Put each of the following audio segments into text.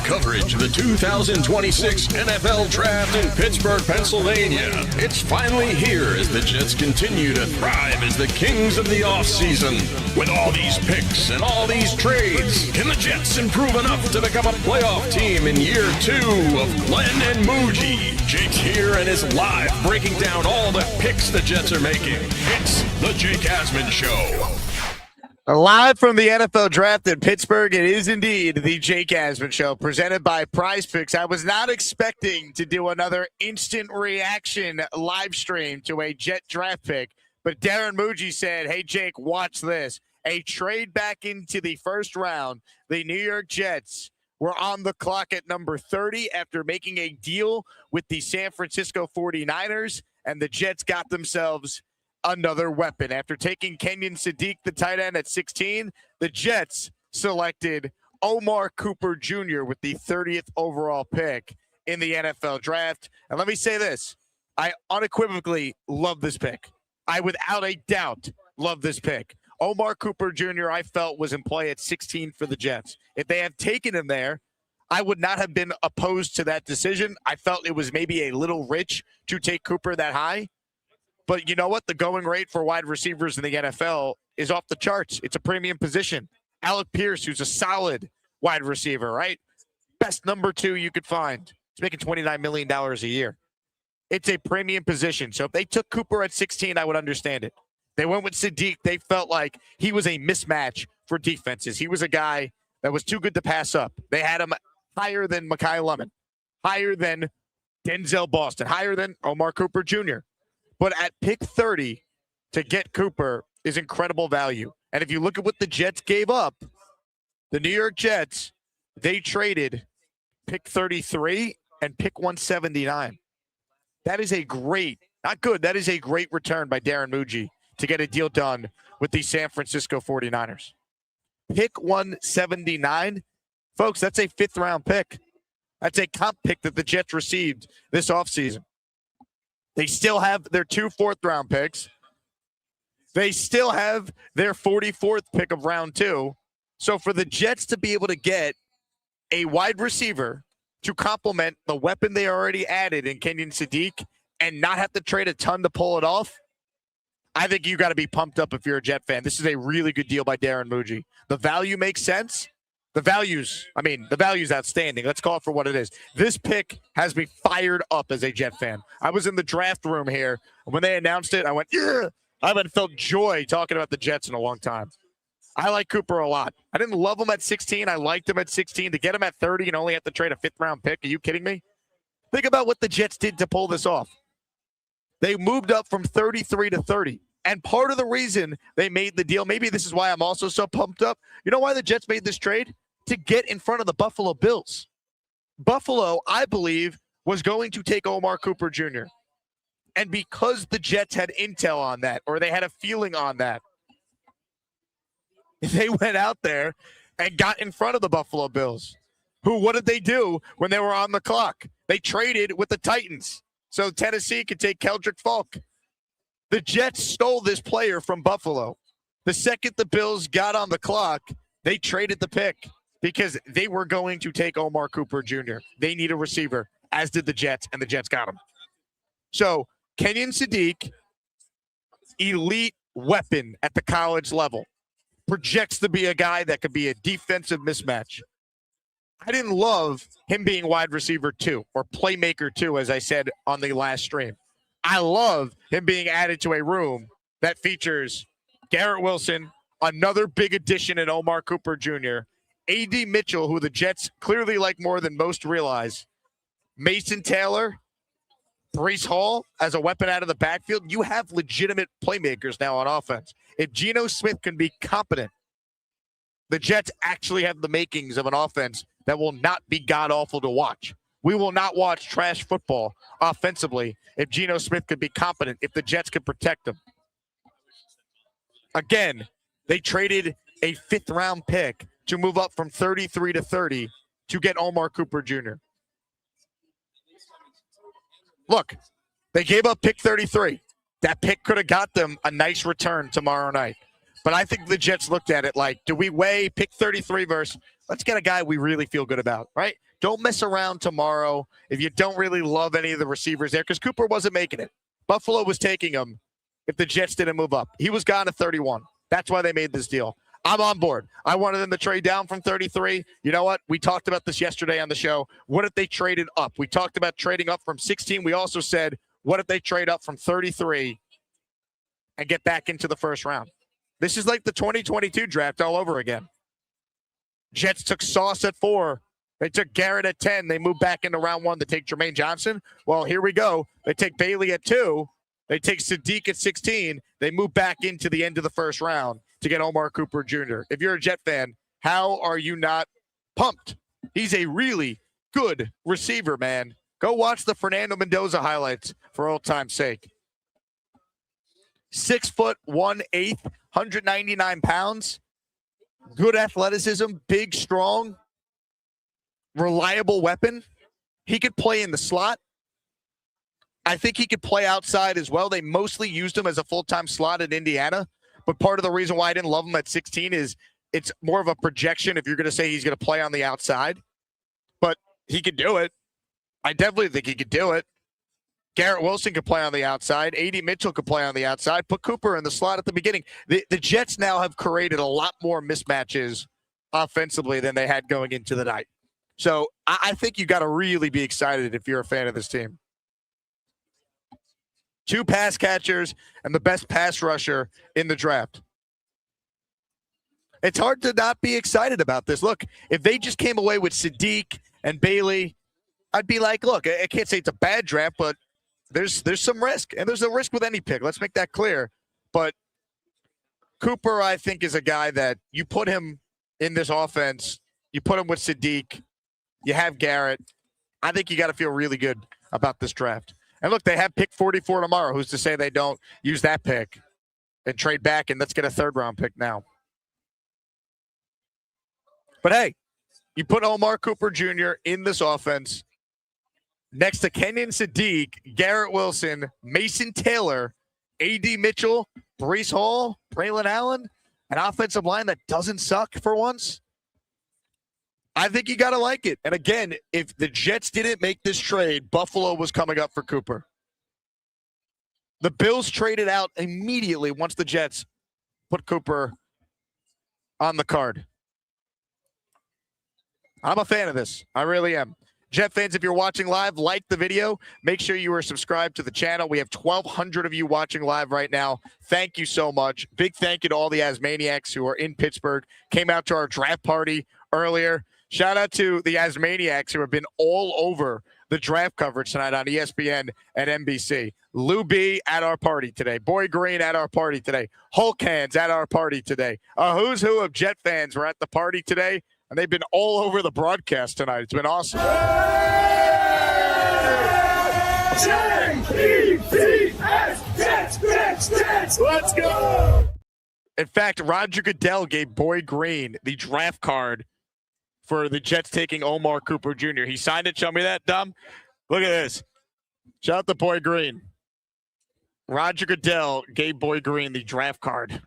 coverage of the 2026 NFL Draft in Pittsburgh, Pennsylvania. It's finally here as the Jets continue to thrive as the kings of the offseason. With all these picks and all these trades, can the Jets improve enough to become a playoff team in year 2 of Glenn and Muji? Jake's here and is live breaking down all the picks the Jets are making. It's the Jake Asman Show. Live from the NFL Draft in Pittsburgh, it is indeed the Jake Asman Show, presented by PrizePicks. I was not expecting to do another instant reaction live stream to a Jet draft pick, but Darren Muji said, hey, Jake, watch this. A trade back into the first round. The New York Jets were on the clock at number 30 after making a deal with the San Francisco 49ers, and the Jets got themselves another weapon. After taking Kenyon Sadiq, the tight end, at 16, the Jets selected Omar Cooper Jr. with the 30th overall pick in the NFL Draft. And let me say this. I unequivocally love this pick. I, without a doubt, love this pick. Omar Cooper Jr., I felt, was in play at 16 for the Jets. If they had taken him there, I would not have been opposed to that decision. I felt it was maybe a little rich to take Cooper that high. But you know what? The going rate for wide receivers in the NFL is off the charts. It's a premium position. Alec Pierce, who's a solid wide receiver, right? Best number 2 you could find. He's making $29 million a year. It's a premium position. So if they took Cooper at 16, I would understand it. They went with Sadiq. They felt like he was a mismatch for defenses. He was a guy that was too good to pass up. They had him higher than Mekhi Lemon, higher than Denzel Boston, higher than Omar Cooper Jr. But at pick 30, to get Cooper is incredible value. And if you look at what the Jets gave up, the New York Jets, they traded pick 33 and pick 179. That is a great, not good, that is a great return by Darren Muji to get a deal done with the San Francisco 49ers. Pick 179, folks, that's a 5th-round pick. That's a comp pick that the Jets received this offseason. They still have their 2 4th-round picks. They still have their 44th pick of round 2. So for the Jets to be able to get a wide receiver to complement the weapon they already added in Kenyon Sadiq and not have to trade a ton to pull it off, I think you got to be pumped up if you're a Jet fan. This is a really good deal by Darren Muji. The value makes sense. The value's outstanding. Let's call it for what it is. This pick has me fired up as a Jet fan. I was in the draft room here. When they announced it, I went, yeah. I haven't felt joy talking about the Jets in a long time. I like Cooper a lot. I didn't love him at 16. I liked him at 16. To get him at 30 and only have to trade a 5th-round pick, are you kidding me? Think about what the Jets did to pull this off. They moved up from 33 to 30. And part of the reason they made the deal, maybe this is why I'm also so pumped up. You know why the Jets made this trade? To get in front of the Buffalo Bills. Buffalo, I believe, was going to take Omar Cooper Jr. And because the Jets had intel on that, or they had a feeling on that, they went out there and got in front of the Buffalo Bills. What did they do when they were on the clock? They traded with the Titans so Tennessee could take Keldrick Falk. The Jets stole this player from Buffalo. The second the Bills got on the clock, they traded the pick because they were going to take Omar Cooper Jr. They need a receiver, as did the Jets, and the Jets got him. So Kenyon Sadiq, elite weapon at the college level, projects to be a guy that could be a defensive mismatch. I didn't love him being wide receiver 2 or playmaker 2, as I said on the last stream. I love him being added to a room that features Garrett Wilson, another big addition in Omar Cooper Jr., A.D. Mitchell, who the Jets clearly like more than most realize, Mason Taylor, Breece Hall as a weapon out of the backfield. You have legitimate playmakers now on offense. If Geno Smith can be competent, the Jets actually have the makings of an offense that will not be god-awful to watch. We will not watch trash football offensively if Geno Smith could be competent, if the Jets could protect him. Again, they traded a 5th-round pick to move up from 33 to 30 to get Omar Cooper Jr. Look, they gave up pick 33. That pick could have got them a nice return tomorrow night. But I think the Jets looked at it like, do we weigh pick 33 versus let's get a guy we really feel good about, right? Don't mess around tomorrow if you don't really love any of the receivers there, because Cooper wasn't making it. Buffalo was taking him if the Jets didn't move up. He was gone at 31. That's why they made this deal. I'm on board. I wanted them to trade down from 33. You know what? We talked about this yesterday on the show. What if they traded up? We talked about trading up from 16. We also said, what if they trade up from 33 and get back into the first round? This is like the 2022 draft all over again. Jets took Sauce at 4. They took Garrett at 10. They moved back into round 1 to take Jermaine Johnson. Well, here we go. They take Bailey at 2. They take Sadiq at 16. They move back into the end of the first round to get Omar Cooper Jr. If you're a Jet fan, how are you not pumped? He's a really good receiver, man. Go watch the Fernando Mendoza highlights for old time's sake. 6 foot 1/8, 199 pounds. Good athleticism, big, strong, reliable weapon. He could play in the slot. I think he could play outside as well. They mostly used him as a full-time slot in Indiana. But part of the reason why I didn't love him at 16 is it's more of a projection if you're going to say he's going to play on the outside. But he could do it. I definitely think he could do it. Garrett Wilson could play on the outside. A.D. Mitchell could play on the outside. Put Cooper in the slot at the beginning. The Jets now have created a lot more mismatches offensively than they had going into the night. So I think you got to really be excited if you're a fan of this team. 2 pass catchers and the best pass rusher in the draft. It's hard to not be excited about this. Look, if they just came away with Sadiq and Bailey, I'd be like, look, I can't say it's a bad draft, but there's some risk. And there's a risk with any pick. Let's make that clear. But Cooper, I think, is a guy that you put him in this offense. You put him with Sadiq. You have Garrett. I think you got to feel really good about this draft. And look, they have pick 44 tomorrow. Who's to say they don't use that pick and trade back and let's get a 3rd-round pick now? But hey, you put Omar Cooper Jr. in this offense next to Kenyon Sadiq, Garrett Wilson, Mason Taylor, A.D. Mitchell, Breece Hall, Braylon Allen, an offensive line that doesn't suck for once. I think you got to like it. And again, if the Jets didn't make this trade, Buffalo was coming up for Cooper. The Bills traded out immediately once the Jets put Cooper on the card. I'm a fan of this. I really am. Jet fans, if you're watching live, like the video. Make sure you are subscribed to the channel. We have 1,200 of you watching live right now. Thank you so much. Big thank you to all the Asmaniacs who are in Pittsburgh, came out to our draft party earlier. Shout out to the Asmaniacs who have been all over the draft coverage tonight on ESPN and NBC. Lou B at our party today. Boy Green at our party today. Hulk Hands at our party today. A who's who of Jet fans were at the party today, and they've been all over the broadcast tonight. It's been awesome. Jets, let's go! In fact, Roger Goodell gave Boy Green the draft card for the Jets taking Omar Cooper Jr. He signed it. Show me that, Dom. Look at this. Shout out to Boy Green. Roger Goodell gave Boy Green the draft card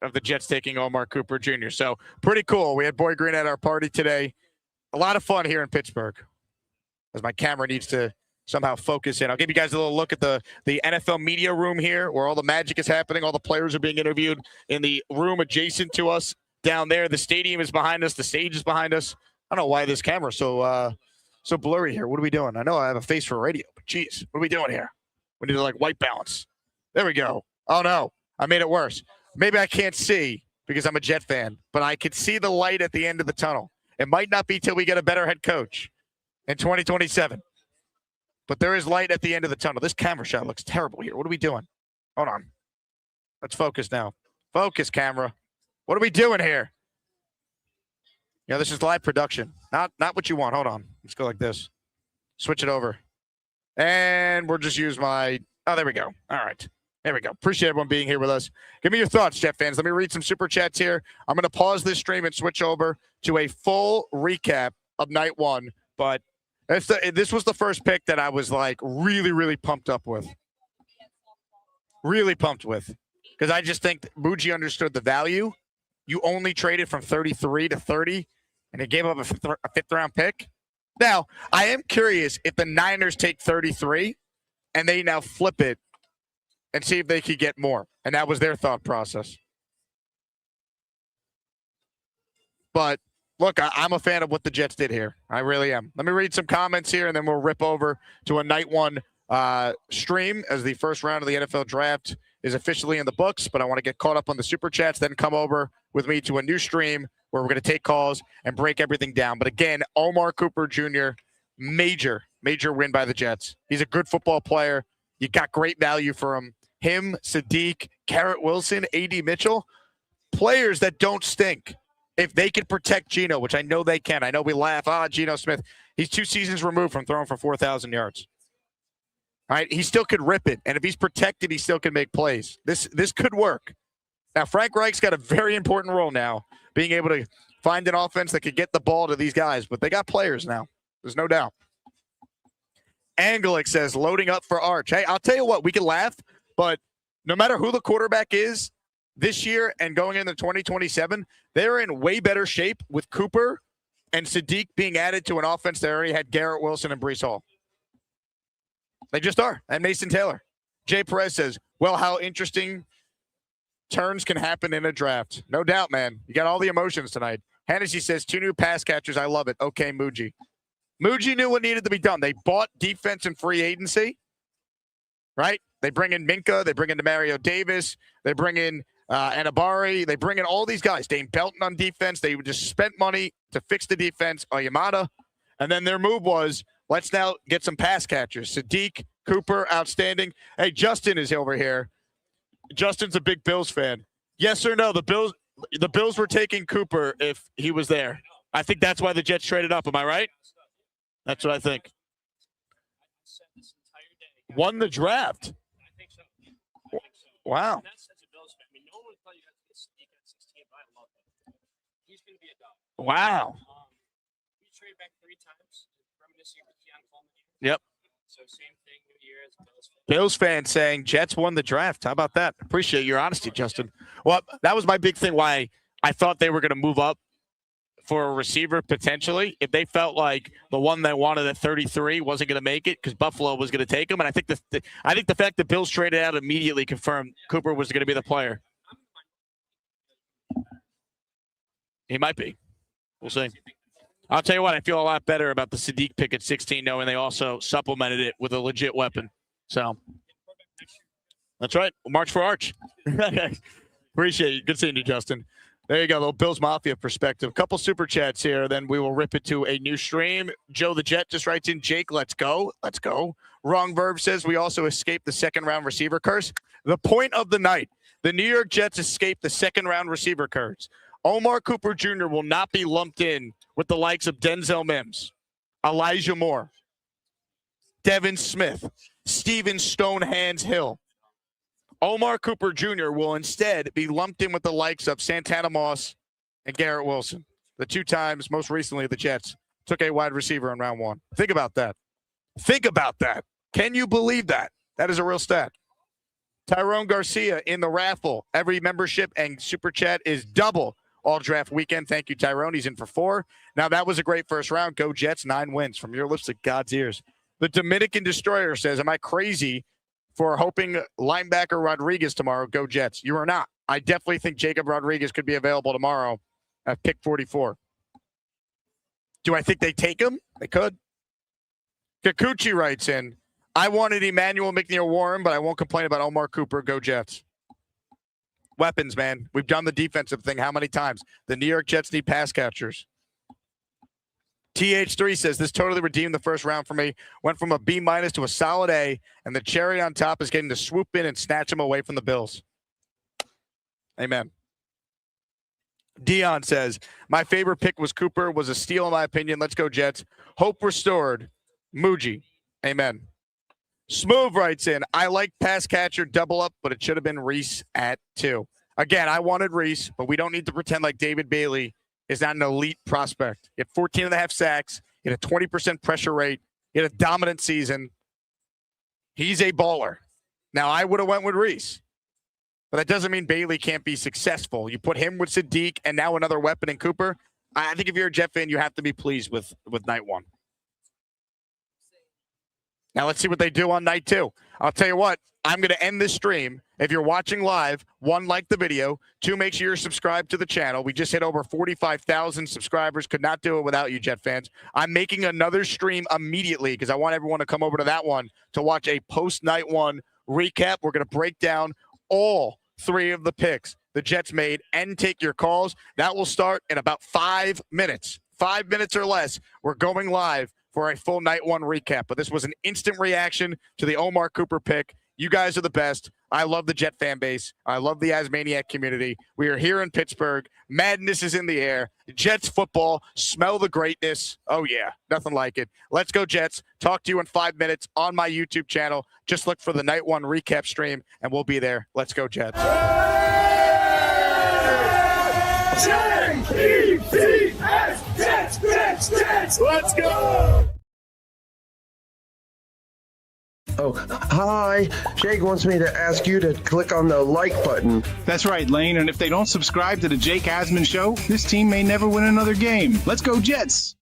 of the Jets taking Omar Cooper Jr. So pretty cool. We had Boy Green at our party today. A lot of fun here in Pittsburgh. As my camera needs to somehow focus in. I'll give you guys a little look at the NFL media room here where all the magic is happening. All the players are being interviewed in the room adjacent to us. Down there, the stadium is behind us. The stage is behind us. I don't know why this camera's so blurry here. What are we doing? I know I have a face for radio, but geez, what are we doing here? We need to white balance. There we go. Oh no, I made it worse. Maybe I can't see because I'm a Jet fan, but I can see the light at the end of the tunnel. It might not be till we get a better head coach in 2027, but there is light at the end of the tunnel. This camera shot looks terrible here. What are we doing? Hold on. Let's focus now. Focus, camera. What are we doing here? Yeah, this is live production. Not what you want. Hold on. Let's go like this. Switch it over. And we'll just use my... Oh, there we go. All right. There we go. Appreciate everyone being here with us. Give me your thoughts, Jet fans. Let me read some super chats here. I'm going to pause this stream and switch over to a full recap of night 1. But this was the first pick that I was really, really pumped up with. Really pumped with. Because I just think Muji understood the value. you only traded from 33 to 30, and it gave up a fifth-round pick. Now, I am curious if the Niners take 33 and they now flip it and see if they could get more. And that was their thought process. But, look, I'm a fan of what the Jets did here. I really am. Let me read some comments here, and then we'll rip over to a night one stream as the first round of the NFL draft is officially in the books. But I want to get caught up on the Super Chats, then come over with me to a new stream where we're going to take calls and break everything down. But, again, Omar Cooper Jr., major win by the Jets. He's a good football player. You got great value for him. Him, Sadiq, Garrett Wilson, A.D. Mitchell, players that don't stink. If they can protect Geno, which I know they can. I know we laugh, Geno Smith. He's 2 seasons removed from throwing for 4,000 yards. All right, he still could rip it. And if he's protected, he still can make plays. This could work. Now, Frank Reich's got a very important role now, being able to find an offense that could get the ball to these guys. But they got players now. There's no doubt. Angelic says, loading up for Arch. Hey, I'll tell you what, we can laugh, but no matter who the quarterback is this year and going into 2027, they're in way better shape with Cooper and Sadiq being added to an offense that already had Garrett Wilson and Breece Hall. They just are. And Mason Taylor. Jay Perez says, well, how interesting turns can happen in a draft. No doubt, man. You got all the emotions tonight. Hennessy says, 2 new pass catchers. I love it. Okay, Muji. Muji knew what needed to be done. They bought defense and free agency, right? They bring in Minka. They bring in Demario Davis. They bring in Anabari. They bring in all these guys. Dane Belton on defense. They just spent money to fix the defense. Yamada. And then their move was, let's now get some pass catchers. Sadiq, Cooper, outstanding. Hey, Justin is over here. Justin's a big Bills fan. Yes or no? The Bills were taking Cooper if he was there. I think that's why the Jets traded up. Am I right? That's what I think. Won the draft. Wow. Wow. Yep. So same thing, New Year as Bills fan saying Jets won the draft. How about that? Appreciate your honesty, Justin. Well, that was my big thing why I thought they were going to move up for a receiver potentially if they felt like the one they wanted at 33 wasn't going to make it because Buffalo was going to take him. And I think the fact that Bills traded out immediately confirmed Cooper was going to be the player. He might be. We'll see. I'll tell you what, I feel a lot better about the Sadiq pick at 16, knowing they also supplemented it with a legit weapon. So that's right. We'll march for Arch. Appreciate you. Good seeing you, Justin. There you go, a little Bills Mafia perspective. A couple super chats here, then we will rip it to a new stream. Joe the Jet just writes in, Jake, let's go. Let's go. Wrong Verb says we also escaped the second-round receiver curse. The point of the night, the New York Jets escaped the second-round receiver curse. Omar Cooper Jr. will not be lumped in with the likes of Denzel Mims, Elijah Moore, Devin Smith, Steven Stonehands Hill. Omar Cooper Jr. will instead be lumped in with the likes of Santana Moss and Garrett Wilson. The 2 times, most recently, the Jets took a wide receiver in round 1. Think about that. Think about that. Can you believe that? That is a real stat. Tyrone Garcia in the raffle. Every membership and super chat is double all draft weekend. Thank you, Tyrone. He's in for 4. Now, that was a great first round. Go Jets, 9 wins. From your lips to God's ears. The Dominican Destroyer says, am I crazy for hoping linebacker Rodriguez tomorrow? Go Jets. You are not. I definitely think Jacob Rodriguez could be available tomorrow at pick 44. Do I think they take him? They could. Kikuchi writes in, I wanted Emmanuel McNeil-Warren, but I won't complain about Omar Cooper. Go Jets. Weapons, man. We've done the defensive thing how many times? The New York Jets need pass catchers. TH3 says, this totally redeemed the first round for me. Went from a B- to a solid A, and the cherry on top is getting to swoop in and snatch him away from the Bills. Amen. Dion says, my favorite pick was Cooper. Was a steal in my opinion. Let's go Jets. Hope restored. Muji. Amen. Smooth writes in, I like pass catcher double up, but it should have been Reese at 2. Again, I wanted Reese, but we don't need to pretend like David Bailey is not an elite prospect. He had 14.5 sacks. He had a 20% pressure rate. He had a dominant season. He's a baller. Now, I would have went with Reese. but that doesn't mean Bailey can't be successful. You put him with Sadiq and now another weapon in Cooper. I think if you're a Jet fan, you have to be pleased with night one. Now let's see what they do on night two. I'll tell you what, I'm going to end this stream. If you're watching live, 1, like the video. 2, make sure you're subscribed to the channel. We just hit over 45,000 subscribers. Could not do it without you, Jet fans. I'm making another stream immediately because I want everyone to come over to that one to watch a post-night one recap. We're going to break down all 3 of the picks the Jets made and take your calls. That will start in about 5 minutes. 5 minutes or less. We're going live for a full night one recap. But this was an instant reaction to the Omar Cooper pick. You guys are the best. I love the Jet fan base. I love the Asmaniac community. We are here in Pittsburgh. Madness is in the air. Jets football. Smell the greatness. Oh, yeah. Nothing like it. Let's go, Jets. Talk to you in 5 minutes on my YouTube channel. Just look for the night one recap stream, and we'll be there. Let's go, Jets. J-E-T-S, Jets, Jets, Jets. Let's go. Oh, hi. Jake wants me to ask you to click on the like button. That's right, Lane. And if they don't subscribe to the Jake Asman Show, this team may never win another game. Let's go, Jets.